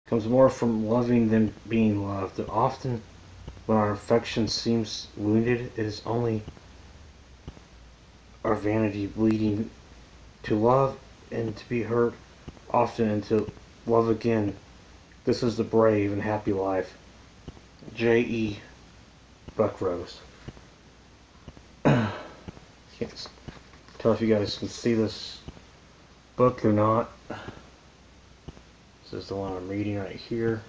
comes more from loving than being loved. And often, when our affection seems wounded, it is only our vanity bleeding to love and to be hurt often and to love again. This is the brave and happy life. J.E. Buckrose. Can't tell if you guys can see this book or not. This is the one I'm reading right here.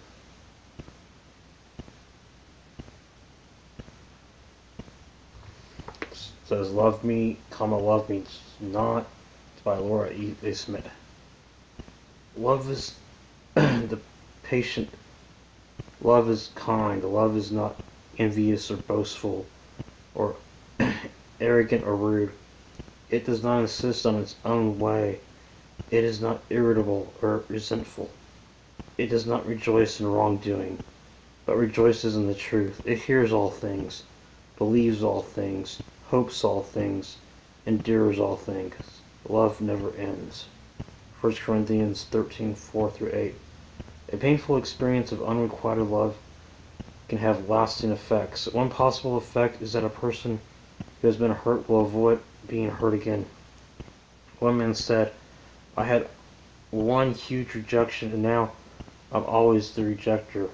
It says, "Love me, love me not." It's by Laura E. Smit. Love is the patient. Love is kind. Love is not envious or boastful or arrogant or rude. It does not insist on its own way. It is not irritable or resentful. It does not rejoice in wrongdoing, but rejoices in the truth. It hears all things, believes all things, hopes all things, endures all things. Love never ends. 1 Corinthians 13:4-8. A painful experience of unrequited love can have lasting effects. One possible effect is that a person who has been hurt will avoid being hurt again. One man said, "I had one huge rejection and now I'm always the rejecter,"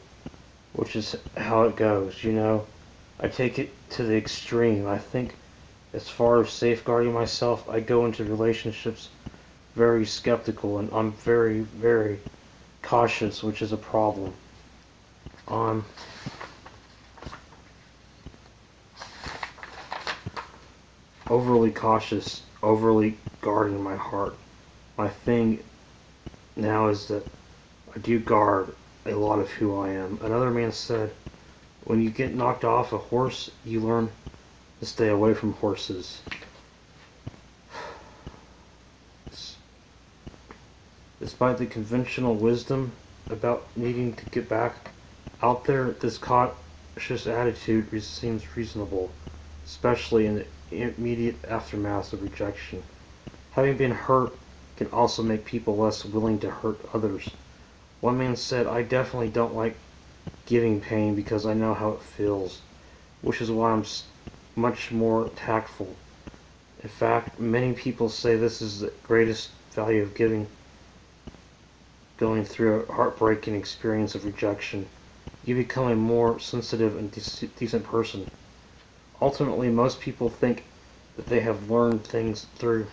which is how it goes, you know. I take it to the extreme. I think as far as safeguarding myself, I go into relationships very skeptical and I'm very, very cautious, which is a problem. Overly cautious, overly guarding my heart. My thing now is that I do guard a lot of who I am. Another man said, "When you get knocked off a horse, you learn to stay away from horses." Despite the conventional wisdom about needing to get back out there, this cautious attitude seems reasonable, especially in the immediate aftermath of rejection. Having been hurt can also make people less willing to hurt others. One man said, "I definitely don't like giving pain because I know how it feels, which is why I'm much more tactful. In fact, many people say this is the greatest value of giving, going through a heartbreaking experience of rejection. You become a more sensitive and decent person." Ultimately, most people think that they have learned things through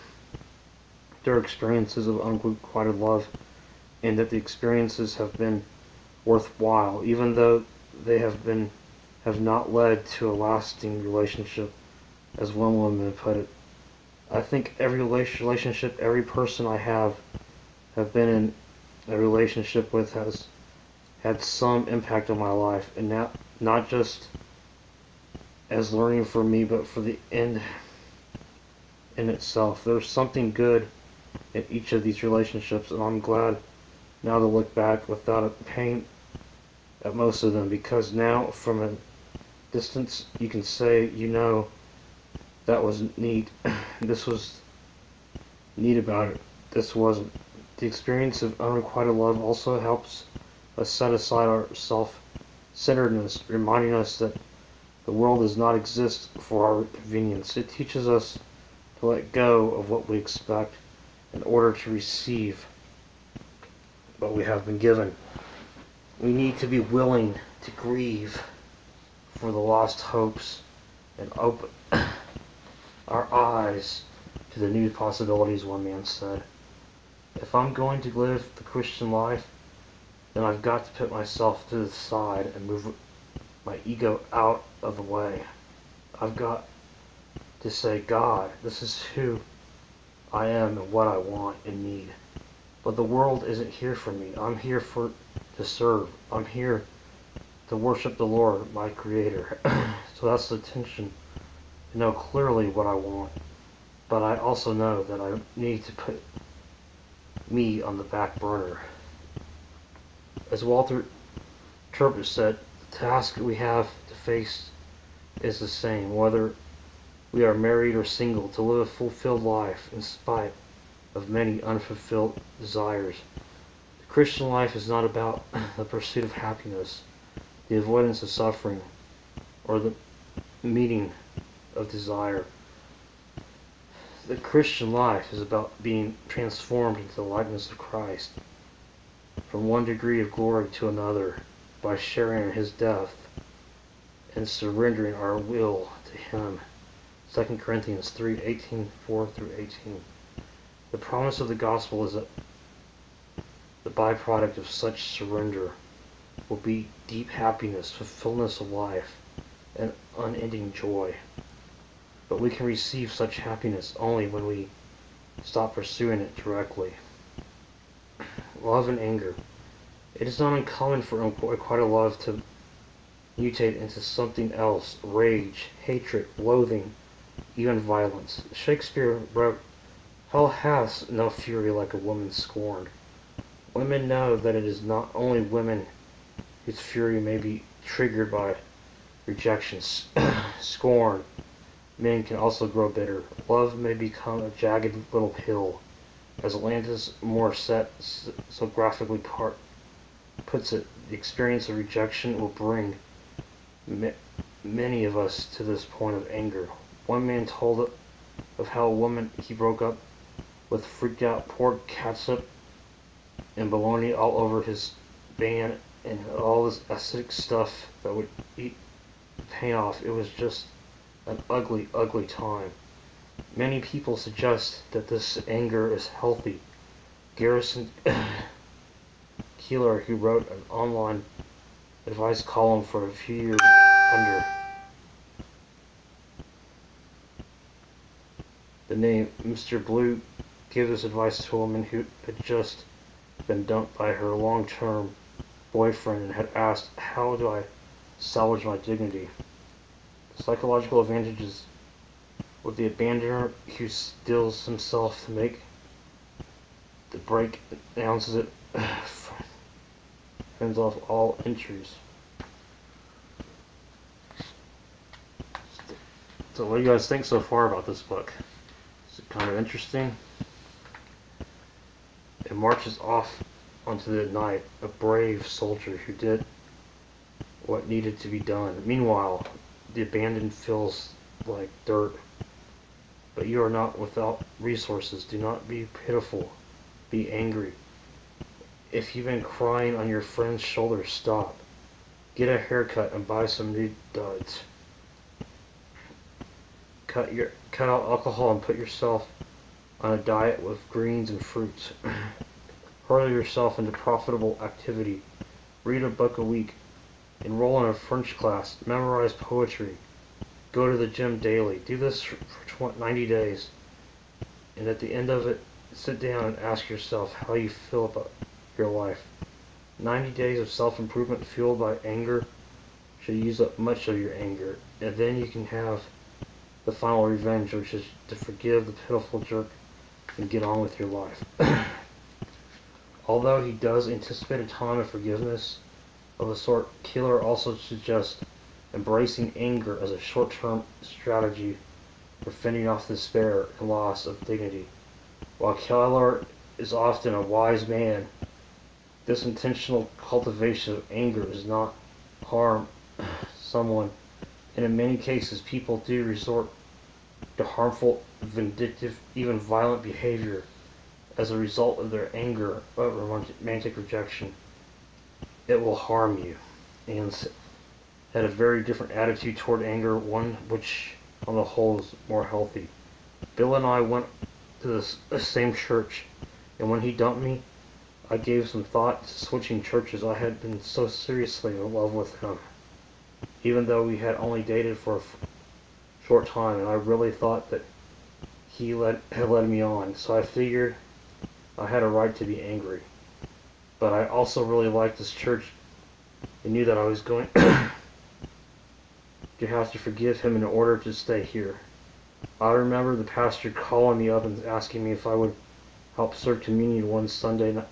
their experiences of unrequited love, and that the experiences have been worthwhile, even though they have not led to a lasting relationship, as one woman put it. I think every relationship, every person I have been in a relationship with has had some impact on my life, and not just as learning for me, but for the end in itself. There's something good in each of these relationships, and I'm glad now to look back without a pain at most of them, because now from a distance you can say, you know, that was neat. This was neat about it. This wasn't. The experience of unrequited love also helps us set aside our self-centeredness, reminding us that the world does not exist for our convenience. It teaches us to let go of what we expect in order to receive what we have been given. We need to be willing to grieve for the lost hopes and open our eyes to the new possibilities, one man said. If I'm going to live the Christian life, then I've got to put myself to the side and move my ego out of the way. I've got to say, "God, this is who I am and what I want and need. But the world isn't here for me. I'm here to serve. I'm here to worship the Lord, my Creator." So that's the tension, to know clearly what I want. But I also know that I need to put me on the back burner. As Walter Turpin said, the task we have to face is the same, whether we are married or single, to live a fulfilled life in spite of many unfulfilled desires. The Christian life is not about the pursuit of happiness, the avoidance of suffering, or the meeting of desire. The Christian life is about being transformed into the likeness of Christ, from one degree of glory to another, by sharing in his death and surrendering our will to him. 2 Corinthians 3:18, 4 through 18. The promise of the gospel is that the byproduct of such surrender will be deep happiness, fulfillment of life, and unending joy. But we can receive such happiness only when we stop pursuing it directly. Love and anger. It is not uncommon for unrequited love to mutate into something else: rage, hatred, loathing, even violence. Shakespeare wrote, "Hell hath no fury like a woman scorned." Women know that it is not only women whose fury may be triggered by rejection, scorn. Men can also grow bitter. Love may become a jagged little hill. As Alanis Morissette so graphically puts it, the experience of rejection will bring many of us to this point of anger. One man told of how a woman he broke up with freaked out, poured catsup and bologna all over his van and all this acidic stuff that would eat the paint off. It was just an ugly, ugly time. Many people suggest that this anger is healthy. Garrison Keillor, who wrote an online advice column for a few years under the name Mr. Blue, gave this advice to a woman who had just been dumped by her long-term boyfriend and had asked, "How do I salvage my dignity?" The psychological advantages with the abandoner who steels himself to make the break announces it fends off all injuries. So what do you guys think so far about this book? Is it kind of interesting? It marches off onto the night, a brave soldier who did what needed to be done. Meanwhile, the abandoned feels like dirt. But you are not without resources. Do not be pitiful. Be angry. If you've been crying on your friend's shoulder, stop. Get a haircut and buy some new duds. Cut out alcohol and put yourself on a diet with greens and fruits. Hurl yourself into profitable activity. Read a book a week. Enroll in a French class. Memorize poetry. Go to the gym daily. Do this for 90 days. And at the end of it, sit down and ask yourself how you feel about your life. 90 days of self-improvement fueled by anger should use up much of your anger. And then you can have the final revenge, which is to forgive the pitiful jerk and get on with your life. Although he does anticipate a time of forgiveness of the sort, Keillor also suggests embracing anger as a short-term strategy for fending off despair and loss of dignity. While Keillor is often a wise man, this intentional cultivation of anger does not harm someone, and in many cases people do resort to harmful, vindictive, even violent behavior as a result of their anger or romantic rejection. It will harm you. And had a very different attitude toward anger, one which on the whole is more healthy. Bill and I went to the same church, and when he dumped me, I gave some thought to switching churches. I had been so seriously in love with him, even though we had only dated for a short time, and I really thought that he had led me on, so I figured I had a right to be angry. But I also really liked this church and knew that I was going to have to forgive him in order to stay here. I remember the pastor calling me up and asking me if I would help serve communion one Sunday night,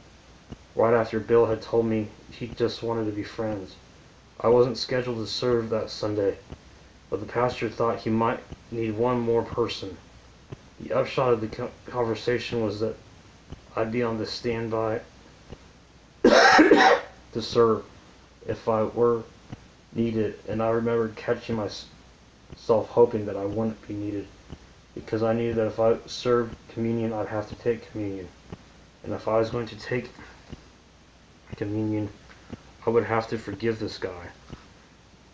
right after Bill had told me he just wanted to be friends. I wasn't scheduled to serve that Sunday, but the pastor thought he might need one more person. The upshot of the conversation was that I'd be on the standby to serve if I were needed, and I remembered catching myself hoping that I wouldn't be needed, because I knew that if I served communion, I'd have to take communion. And if I was going to take communion, I would have to forgive this guy.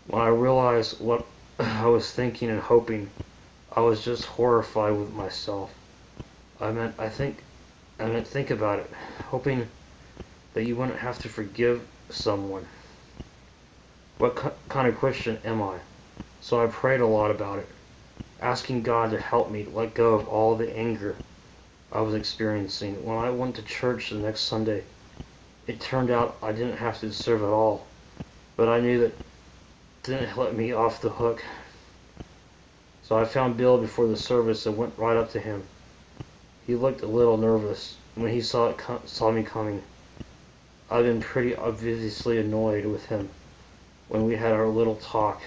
When I realized what I was thinking and hoping, I was just horrified with myself. Think about it, hoping that you wouldn't have to forgive someone. What kind of Christian am I? So I prayed a lot about it, asking God to help me let go of all the anger I was experiencing. When I went to church the next Sunday, it turned out I didn't have to serve at all, but I knew that didn't let me off the hook. So I found Bill before the service and went right up to him. He looked a little nervous when he saw me coming. I'd been pretty obviously annoyed with him when we had our little talk,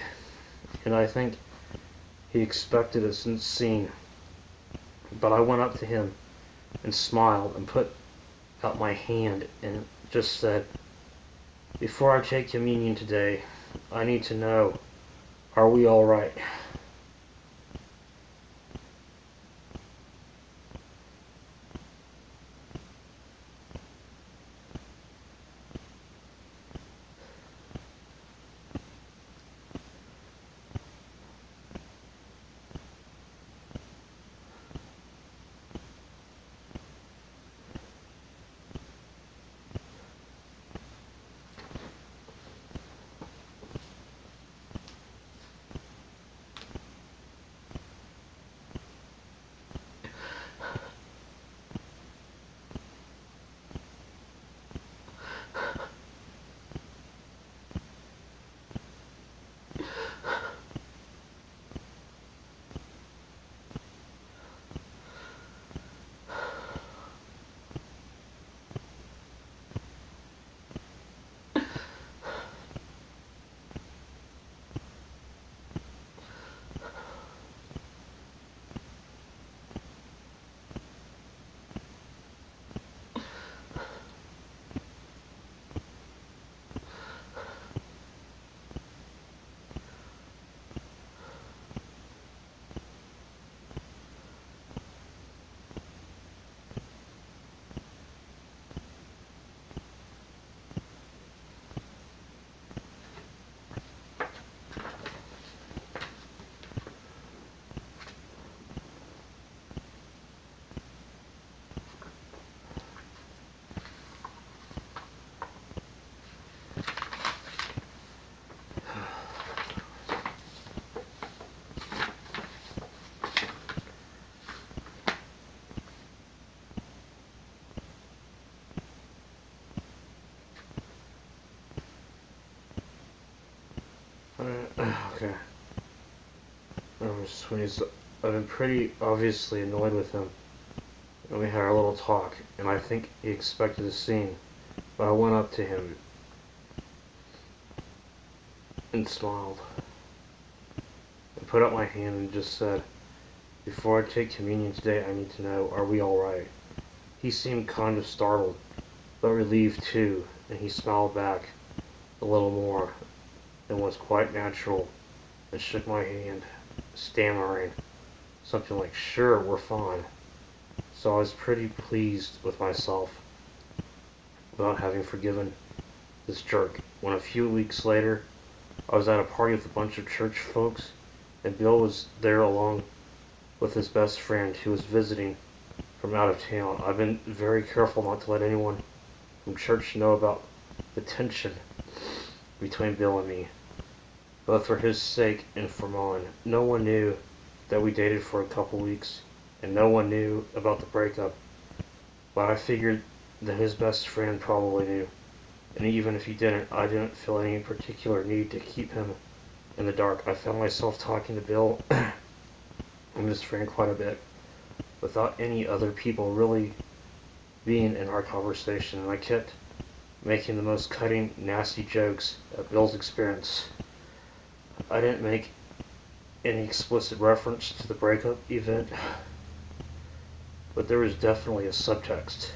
and I think he expected a scene. But I went up to him and smiled and put out my hand and just said, "Before I take communion today, I need to know, are we all right?" Okay. I've been pretty obviously annoyed with him, and we had our little talk, and I think he expected a scene, but I went up to him and smiled, and put out my hand and just said, "Before I take communion today, I need to know, are we all right?" He seemed kind of startled, but relieved too, and he smiled back a little more than was quite natural, and shook my hand, stammering something like, "Sure, we're fine." So I was pretty pleased with myself about having forgiven this jerk. When a few weeks later, I was at a party with a bunch of church folks, and Bill was there along with his best friend who was visiting from out of town. I've been very careful not to let anyone from church know about the tension between Bill and me, both for his sake and for mine. No one knew that we dated for a couple weeks, and no one knew about the breakup, but I figured that his best friend probably knew, and even if he didn't, I didn't feel any particular need to keep him in the dark. I found myself talking to Bill and his friend quite a bit, without any other people really being in our conversation, and I kept making the most cutting, nasty jokes at Bill's expense. I didn't make any explicit reference to the breakup event, but there was definitely a subtext,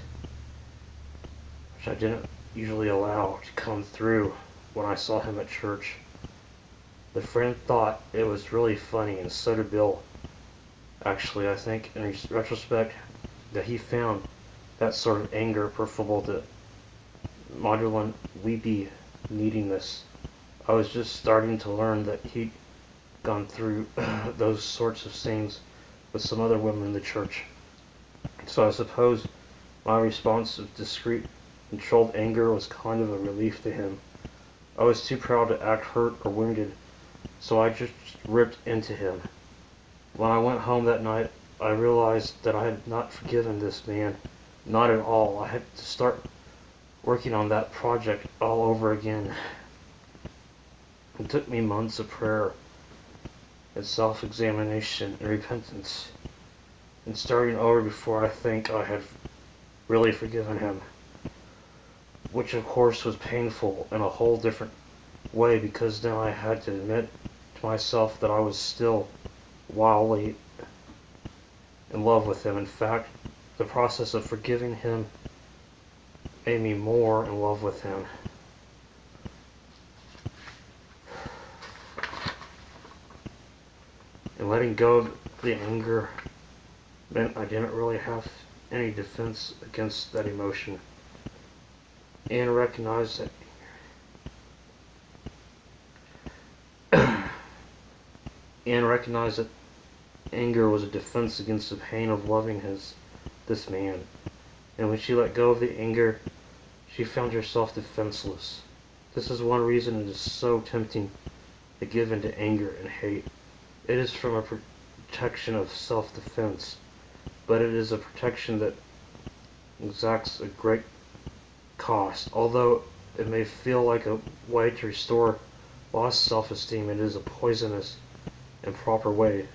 which I didn't usually allow to come through when I saw him at church. The friend thought it was really funny, and so did Bill. Actually, I think in retrospect that he found that sort of anger preferable to maudlin, weepy neediness. I was just starting to learn that he'd gone through those sorts of scenes with some other women in the church. So I suppose my response of discreet, controlled anger was kind of a relief to him. I was too proud to act hurt or wounded, so I just ripped into him. When I went home that night, I realized that I had not forgiven this man. Not at all. I had to start working on that project all over again. It took me months of prayer and self-examination and repentance and starting over before I think I had really forgiven him. Which of course was painful in a whole different way, because then I had to admit to myself that I was still wildly in love with him. In fact, the process of forgiving him made me more in love with him. And letting go of the anger meant I didn't really have any defense against that emotion. And recognized that anger was a defense against the pain of loving this man. And when she let go of the anger, she found herself defenseless. This is one reason it is so tempting to give in to anger and hate. It is from a protection of self-defense, but it is a protection that exacts a great cost. Although it may feel like a way to restore lost self-esteem, it is a poisonous and proper way.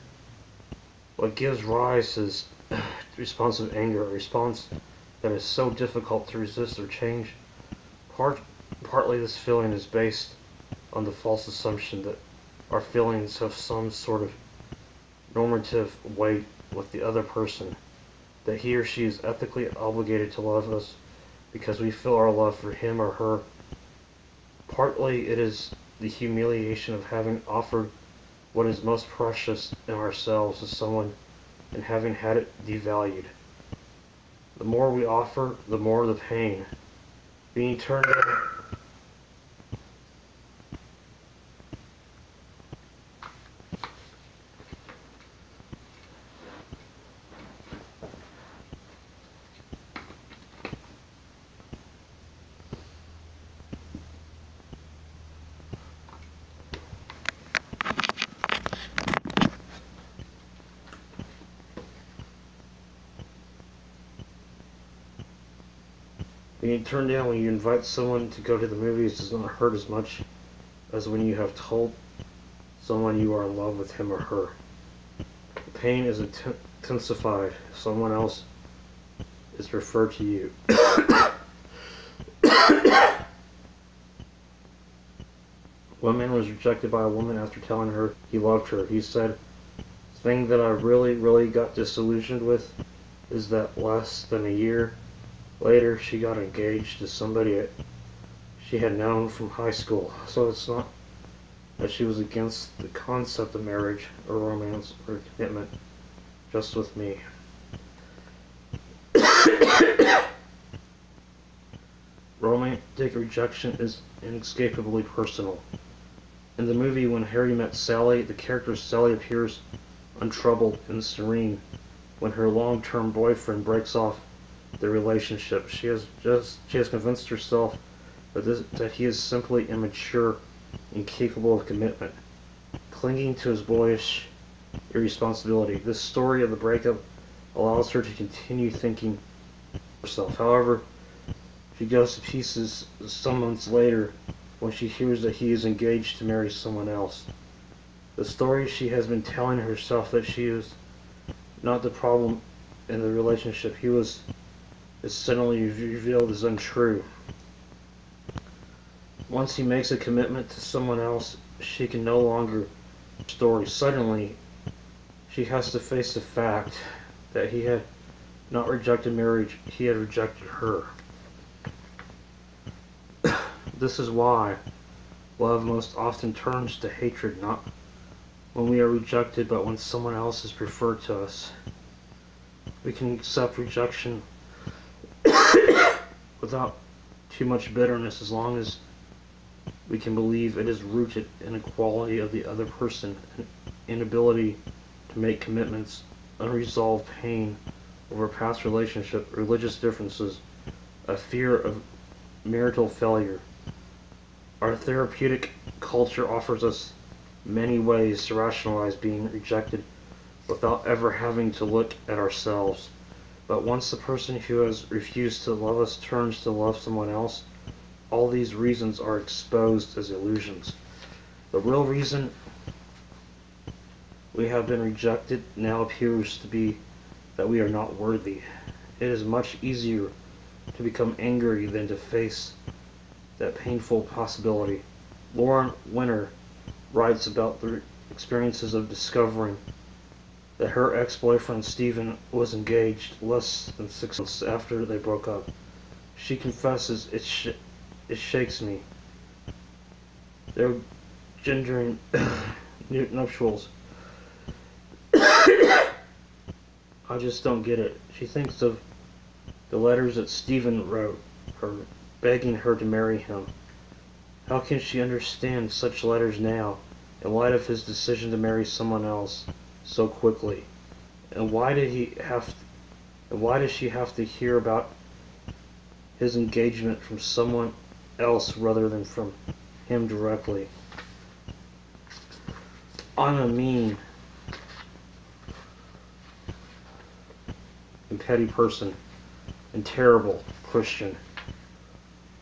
What gives rise is responsive anger, a response that is so difficult to resist or change. Partly this feeling is based on the false assumption that our feelings have some sort of normative weight with the other person, that he or she is ethically obligated to love us because we feel our love for him or her. Partly it is the humiliation of having offered what is most precious in ourselves to someone and having had it devalued. The more we offer, the more the pain. Being turned down. Being turned down when you invite someone to go to the movies does not hurt as much as when you have told someone you are in love with him or her. The pain is intensified if someone else is referred to you. One man was rejected by a woman after telling her he loved her. He said, "The thing that I really got disillusioned with is that less than a year later she got engaged to somebody she had known from high school. So it's not that she was against the concept of marriage or romance or commitment, just with me." Romantic rejection is inescapably personal. In the movie When Harry Met Sally, the character Sally appears untroubled and serene when her long-term boyfriend breaks off the relationship. She has convinced herself that he is simply immature, incapable of commitment, clinging to his boyish irresponsibility. This story of the breakup allows her to continue thinking herself. However, she goes to pieces some months later when she hears that he is engaged to marry someone else. The story she has been telling herself that she is not the problem in the relationship is suddenly revealed as untrue. Once he makes a commitment to someone else, she can no longer story. Suddenly, she has to face the fact that he had not rejected marriage, he had rejected her. This is why love most often turns to hatred, not when we are rejected, but when someone else is preferred to us. We can accept rejection without too much bitterness as long as we can believe it is rooted in the quality of the other person, an inability to make commitments, unresolved pain over past relationship, religious differences, a fear of marital failure. Our therapeutic culture offers us many ways to rationalize being rejected without ever having to look at ourselves. But once the person who has refused to love us turns to love someone else, all these reasons are exposed as illusions. The real reason we have been rejected now appears to be that we are not worthy. It is much easier to become angry than to face that painful possibility. Lauren Winter writes about the experiences of discovering that her ex-boyfriend Stephen was engaged less than 6 months after they broke up. She confesses, it shakes me. They're gendering nuptials. I just don't get it. She thinks of the letters that Stephen wrote her, begging her to marry him. How can she understand such letters now, in light of his decision to marry someone else so quickly? And why does she have to hear about his engagement from someone else rather than from him directly? I'm a mean and petty person and terrible Christian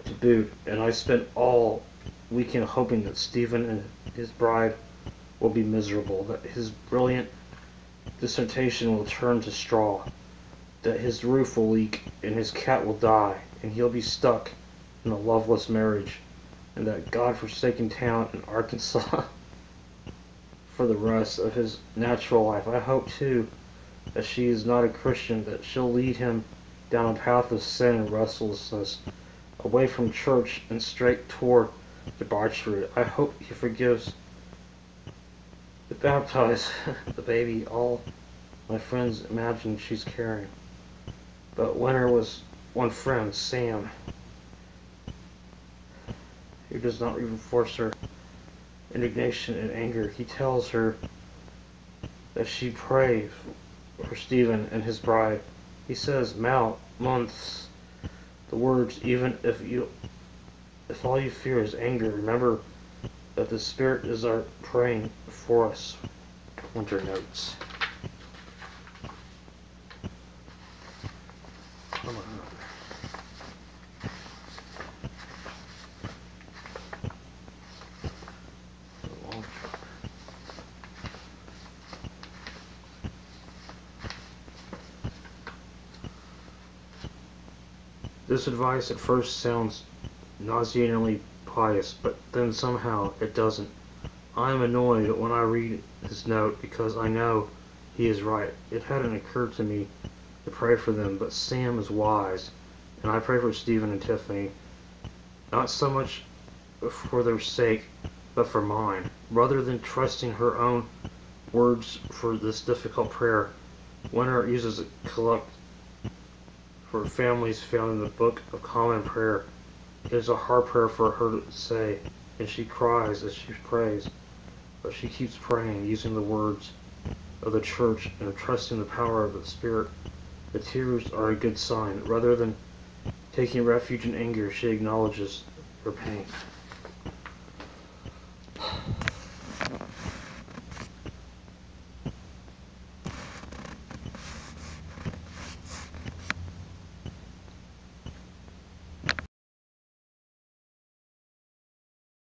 to boot, and I spent all weekend hoping that Stephen and his bride will be miserable, that his brilliant dissertation will turn to straw, that his roof will leak and his cat will die and he'll be stuck in a loveless marriage, and that God-forsaken town in Arkansas for the rest of his natural life. I hope too that she is not a Christian, that she'll lead him down a path of sin and restlessness, away from church and straight toward debauchery. I hope he forgives to baptize the baby all my friends imagine she's carrying. But Winter was one friend, Sam, who does not even force her indignation and anger. He tells her that she pray for Stephen and his bride. He says, months, the words, even if all you fear is anger, remember that the Spirit is our praying for us. Winter notes. Come on. This advice at first sounds nauseatingly pious, but then somehow it doesn't. I am annoyed when I read his note because I know he is right. It hadn't occurred to me to pray for them, but Sam is wise, and I pray for Stephen and Tiffany, not so much for their sake, but for mine. Rather than trusting her own words for this difficult prayer, Winter uses a collect for families found in the Book of Common Prayer. It is a hard prayer for her to say, and she cries as she prays, but she keeps praying, using the words of the church and trusting the power of the Spirit. The tears are a good sign. Rather than taking refuge in anger, she acknowledges her pain.